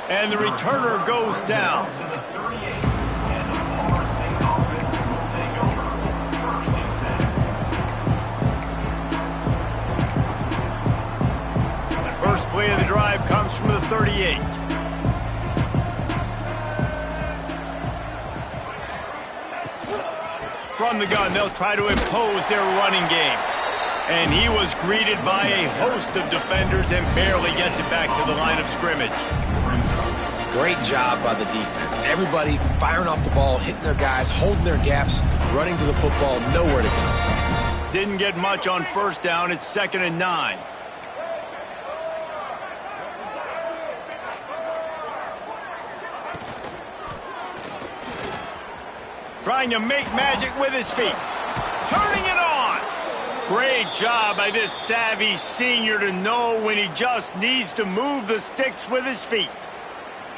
And the returner goes down. The first play of the drive comes from the 38. From the gun, they'll try to impose their running game. And he was greeted by a host of defenders and barely gets it back to the line of scrimmage. Great job by the defense. Everybody firing off the ball, hitting their guys, holding their gaps, running to the football, nowhere to go. Didn't get much on first down. It's 2nd and 9. Trying to make magic with his feet. Turning it on. Great job by this savvy senior to know when he just needs to move the sticks with his feet.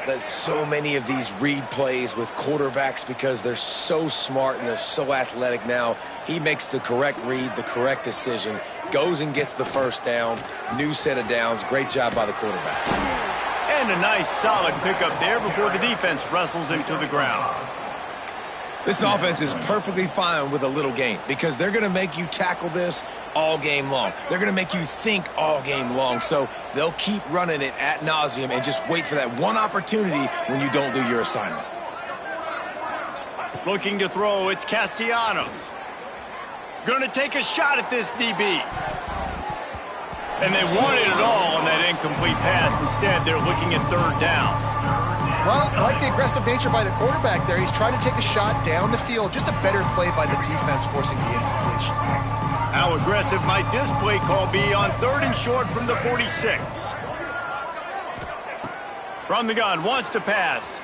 There's so many of these read plays with quarterbacks because they're so smart and they're so athletic now. He makes the correct read, the correct decision, goes and gets the first down, new set of downs. Great job by the quarterback. And a nice solid pickup there before the defense wrestles him to the ground. This offense is perfectly fine with a little game because they're going to make you tackle this all game long. They're going to make you think all game long. So they'll keep running it ad nauseum and just wait for that one opportunity when you don't do your assignment. Looking to throw, it's Castellanos. Going to take a shot at this DB. And they wanted it all on that incomplete pass. Instead, they're looking at third down. Well, I like the aggressive nature by the quarterback there. He's trying to take a shot down the field. Just a better play by the defense forcing the incompletion. How aggressive might this play call be on third and short from the 46? From the gun, wants to pass.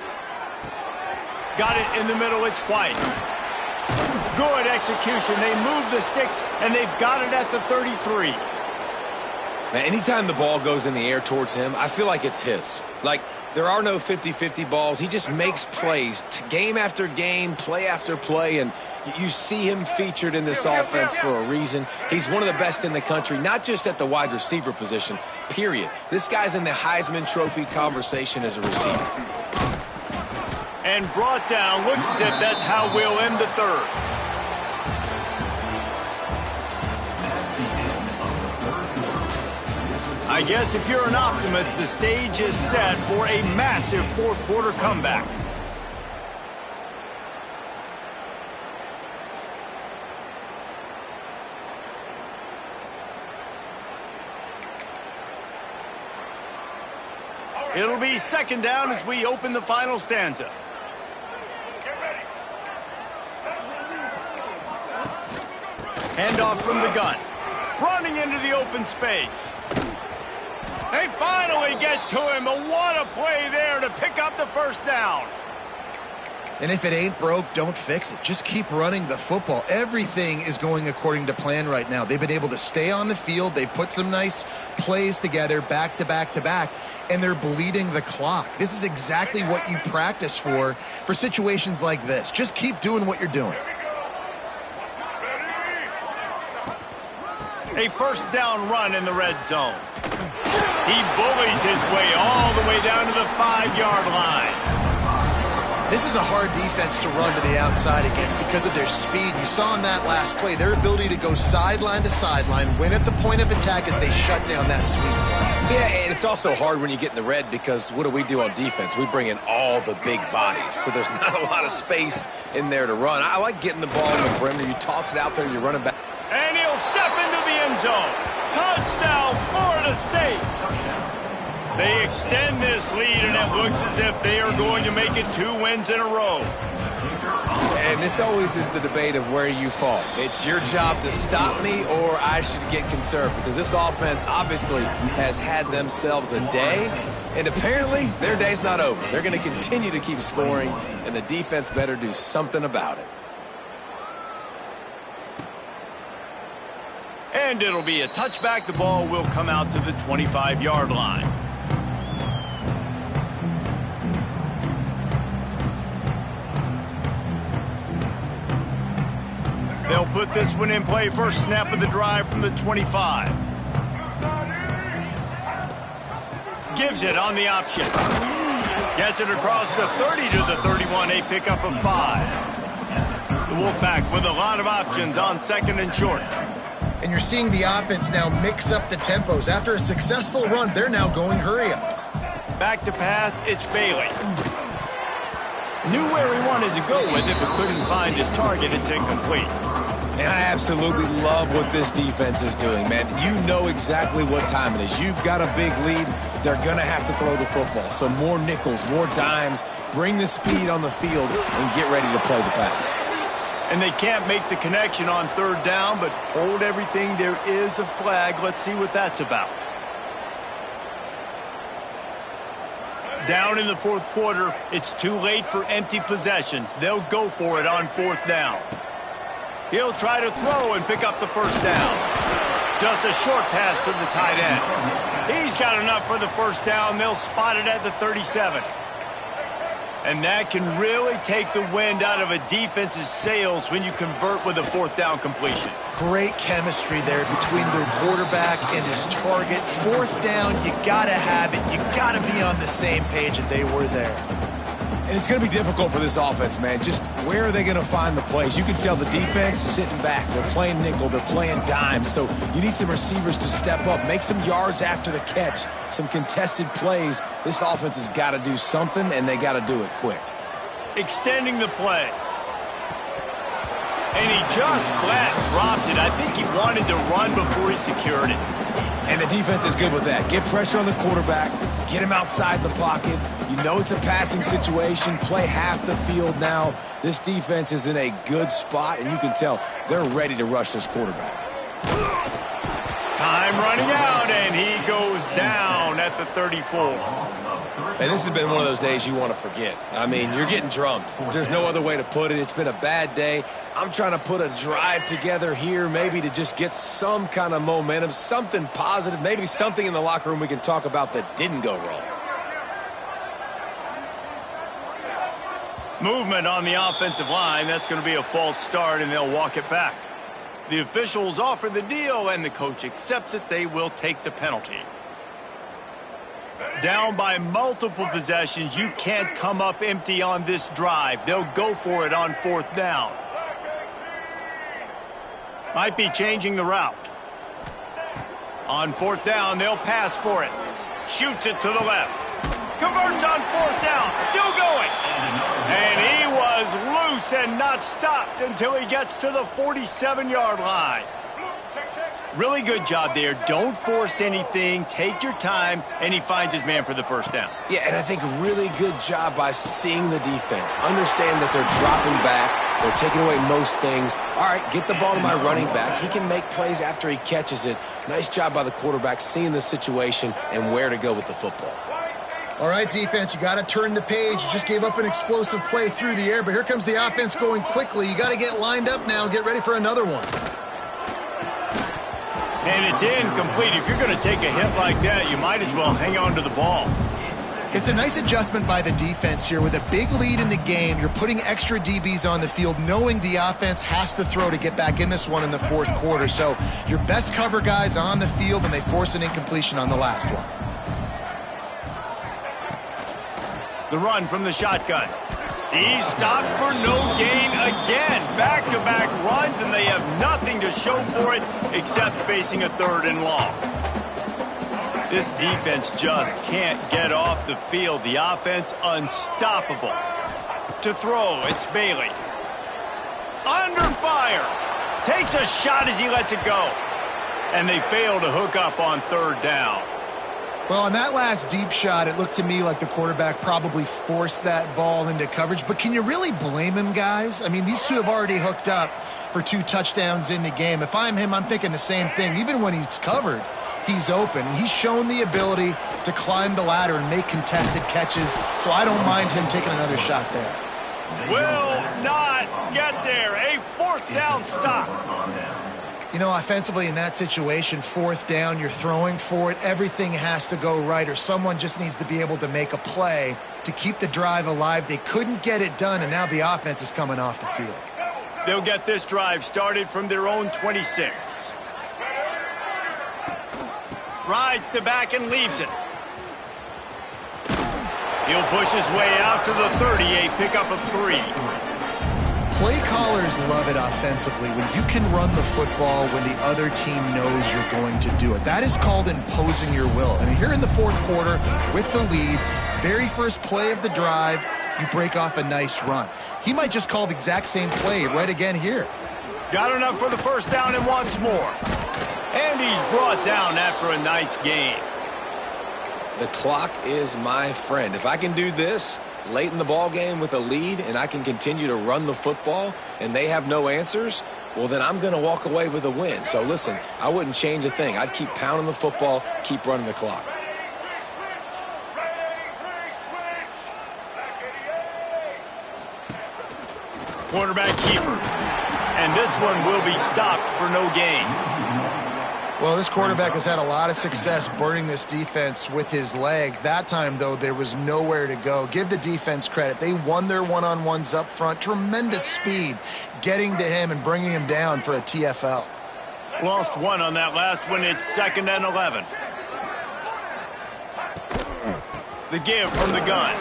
Got it in the middle, it's White. Good execution. They move the sticks, and they've got it at the 33. Now, anytime the ball goes in the air towards him, I feel like it's his. Like, there are no 50-50 balls. He just makes plays game after game, play after play, and you see him featured in this offense for a reason. He's one of the best in the country, not just at the wide receiver position, period. This guy's in the Heisman Trophy conversation as a receiver. And brought down. Looks as if that's how we'll end the third. I guess if you're an optimist, the stage is set for a massive fourth quarter comeback. It'll be second down as we open the final stanza. Handoff from the gun. Running into the open space. They finally get to him. What a play there to pick up the first down. And if it ain't broke, don't fix it. Just keep running the football. Everything is going according to plan right now. They've been able to stay on the field. They put some nice plays together back to back to back, and they're bleeding the clock. This is exactly what you practice for situations like this. Just keep doing what you're doing. A first down run in the red zone. He bullies his way all the way down to the 5-yard line. This is a hard defense to run to the outside against because of their speed. You saw in that last play their ability to go sideline to sideline, win at the point of attack as they shut down that sweep. Yeah, and it's also hard when you get in the red because what do on defense? We bring in all the big bodies, so there's not a lot of space in there to run. I like getting the ball in the perimeter. You toss it out there, you're running back. And he'll step into the end zone. Touchdown, Florida State. They extend this lead, and it looks as if they are going to make it 2 wins in a row. And this always is the debate of where you fall. It's your job to stop me, or I should get conserved, because this offense obviously has had themselves a day, and apparently their day's not over. They're going to continue to keep scoring, and the defense better do something about it. And it'll be a touchback. The ball will come out to the 25-yard line. They'll put this one in play. First snap of the drive from the 25. Gives it on the option. Gets it across the 30 to the 31. A pickup of 5. The Wolfpack with a lot of options on second and short. And you're seeing the offense now mix up the tempos. After a successful run, they're now going hurry up. Back to pass, it's Bailey. Knew where he wanted to go with it, but couldn't find his target. It's incomplete. And I absolutely love what this defense is doing, man. You know exactly what time it is. You've got a big lead. They're going to have to throw the football. So more nickels, more dimes. Bring the speed on the field and get ready to play the pass. And they can't make the connection on third down, but hold everything. There is a flag. Let's see what that's about. Down in the fourth quarter, it's too late for empty possessions. They'll go for it on fourth down. He'll try to throw and pick up the first down. Just a short pass to the tight end. He's got enough for the first down. They'll spot it at the 37. And that can really take the wind out of a defense's sails when you convert with a fourth down completion. Great chemistry there between the quarterback and his target. Fourth down, you got to have it. You got to be on the same page, and they were there. And it's going to be difficult for this offense, man. Just where are they going to find the plays? You can tell the defense sitting back. They're playing nickel. They're playing dime. So you need some receivers to step up, make some yards after the catch, some contested plays. This offense has got to do something, and they got to do it quick. Extending the play. And he just flat dropped it. I think he wanted to run before he secured it. And the defense is good with that. Get pressure on the quarterback. Get him outside the pocket. You know it's a passing situation. Play half the field now. This defense is in a good spot, and you can tell they're ready to rush this quarterback. Time running out, and he goes down at the 34. And this has been one of those days you want to forget. I mean, you're getting drummed. There's no other way to put it. It's been a bad day. I'm trying to put a drive together here, maybe to just get some kind of momentum, something positive, maybe something in the locker room we can talk about that didn't go wrong. Movement on the offensive line. That's going to be a false start, and they'll walk it back. The officials offer the deal, and the coach accepts it. They will take the penalty. Down by multiple possessions, you can't come up empty on this drive. They'll go for it on fourth down. Might be changing the route. On fourth down, they'll pass for it. Shoots it to the left. Converts on fourth down. Still going. And he was loose and not stopped until he gets to the 47-yard line. Really good job there. Don't force anything. Take your time, and he finds his man for the first down. Yeah, and I think really good job by seeing the defense. Understand that they're dropping back. They're taking away most things. All right, get the ball to my running back. He can make plays after he catches it. Nice job by the quarterback seeing the situation and where to go with the football. All right, defense, you got to turn the page. You just gave up an explosive play through the air, but here comes the offense going quickly. You got to get lined up now and get ready for another one. And it's incomplete. If you're going to take a hit like that, you might as well hang on to the ball. It's a nice adjustment by the defense here. With a big lead in the game, you're putting extra DBs on the field, knowing the offense has to throw to get back in this one in the fourth quarter. So your best cover guys on the field, and they force an incompletion on the last one. The run from the shotgun. He's stopped for no gain again. Back-to-back runs, and they have nothing to show for it except facing a third and long. This defense just can't get off the field. The offense unstoppable. To throw, it's Bailey. Under fire. Takes a shot as he lets it go. And they fail to hook up on third down. Well, on that last deep shot, it looked to me like the quarterback probably forced that ball into coverage. But can you really blame him, guys? I mean, these two have already hooked up for 2 touchdowns in the game. If I'm him, I'm thinking the same thing. Even when he's covered, he's open. He's shown the ability to climb the ladder and make contested catches, so I don't mind him taking another shot there. Will not get there. A fourth down stop. You know, offensively in that situation, fourth down, you're throwing for it. Everything has to go right, or someone just needs to be able to make a play to keep the drive alive. They couldn't get it done, and now the offense is coming off the field. They'll get this drive started from their own 26. Rides to back and leaves it. He'll push his way out to the 30, a pickup of 3. Play callers love it offensively when you can run the football when the other team knows you're going to do it. That is called imposing your will. And here in the fourth quarter with the lead, very first play of the drive, you break off a nice run. He might just call the exact same play right again here. Got enough for the first down and wants more. And he's brought down after a nice gain. The clock is my friend. If I can do this late in the ball game with a lead and I can continue to run the football and they have no answers, well, then I'm going to walk away with a win. So listen, I wouldn't change a thing. I'd keep pounding the football, keep running the clock. Quarterback keeper. And this one will be stopped for no gain. Well, this quarterback has had a lot of success burning this defense with his legs. That time, though, there was nowhere to go. Give the defense credit. They won their one-on-ones up front. Tremendous speed getting to him and bringing him down for a TFL. Lost one on that last one. It's 2nd and 11. The give from the gun.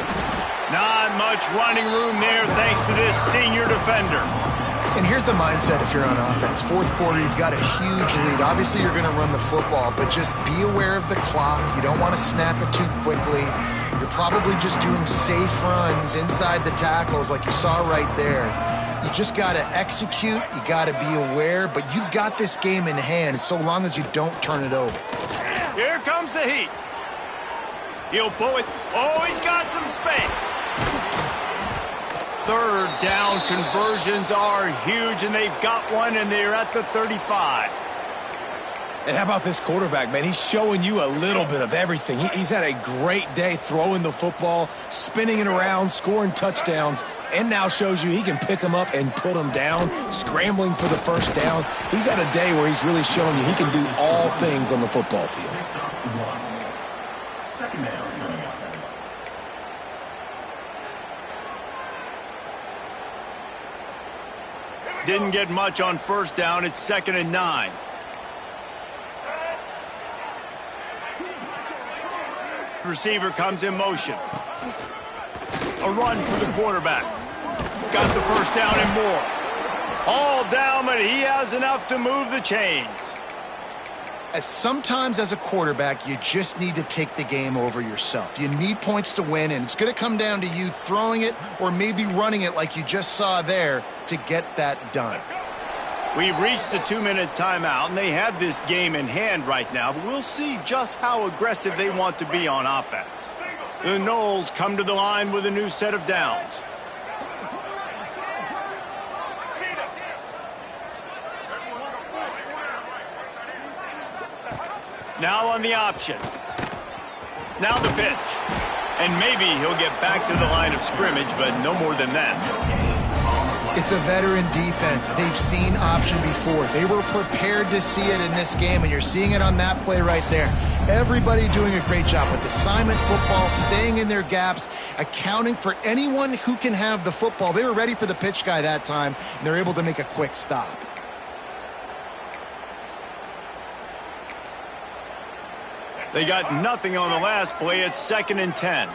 Not much running room there thanks to this senior defender. And here's the mindset if you're on offense. Fourth quarter, you've got a huge lead. Obviously, you're going to run the football, but just be aware of the clock. You don't want to snap it too quickly. You're probably just doing safe runs inside the tackles like you saw right there. You just got to execute. You got to be aware, but you've got this game in hand so long as you don't turn it over. Here comes the heat. He'll pull it. Oh, he's got some space. 3rd down conversions are huge, and they've got one, and they're at the 35. And how about this quarterback, man? He's showing you a little bit of everything. He's had a great day throwing the football, spinning it around, scoring touchdowns, and now shows you he can pick them up and put them down, scrambling for the first down. He's had a day where he's really showing you he can do all things on the football field. Second down coming up. Didn't get much on 1st down. It's 2nd and 9. Receiver comes in motion. A run for the quarterback. Got the 1st down and more. All down, but he has enough to move the chains. Sometimes as a quarterback, you just need to take the game over yourself. You need points to win, and it's going to come down to you throwing it or maybe running it like you just saw there to get that done. We've reached the 2-minute timeout, and they have this game in hand right now, but we'll see just how aggressive they want to be on offense. The Noles come to the line with a new set of downs. Now on the option. Now the pitch. And maybe he'll get back to the line of scrimmage, but no more than that. It's a veteran defense. They've seen option before. They were prepared to see it in this game, and you're seeing it on that play right there. Everybody doing a great job with assignment football, staying in their gaps, accounting for anyone who can have the football. They were ready for the pitch guy that time, and they're able to make a quick stop. They got nothing on the last play. It's 2nd and 10.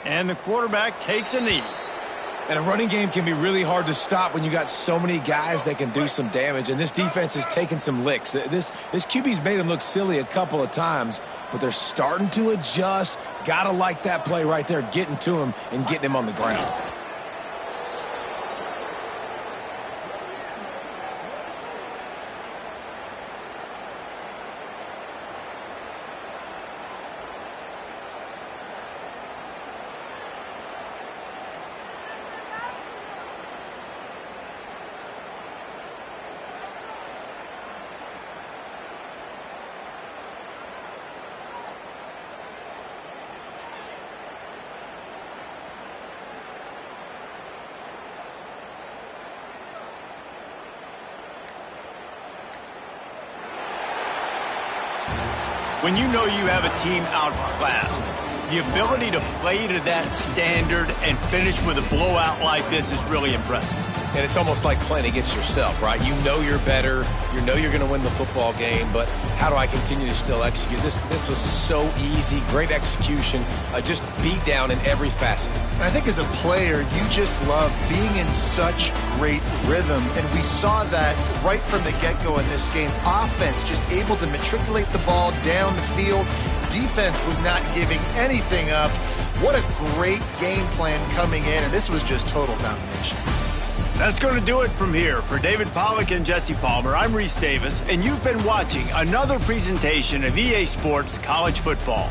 And the quarterback takes a knee. And a running game can be really hard to stop when you got so many guys that can do some damage. And this defense is taking some licks. This QB's made them look silly a couple of times, but they're starting to adjust. Gotta like that play right there, getting to him and getting him on the ground. When you know you have a team outclassed, the ability to play to that standard and finish with a blowout like this is really impressive. And it's almost like playing against yourself, right? You know you're better. You know you're going to win the football game, but how do I continue to still execute? This was so easy, great execution, just beat down in every facet. And I think as a player, you just love being in such great rhythm, and we saw that right from the get-go in this game. Offense just able to matriculate the ball down the field. Defense was not giving anything up. What a great game plan coming in, and this was just total domination. That's going to do it from here. For David Pollack and Jesse Palmer, I'm Reese Davis, and you've been watching another presentation of EA Sports College Football.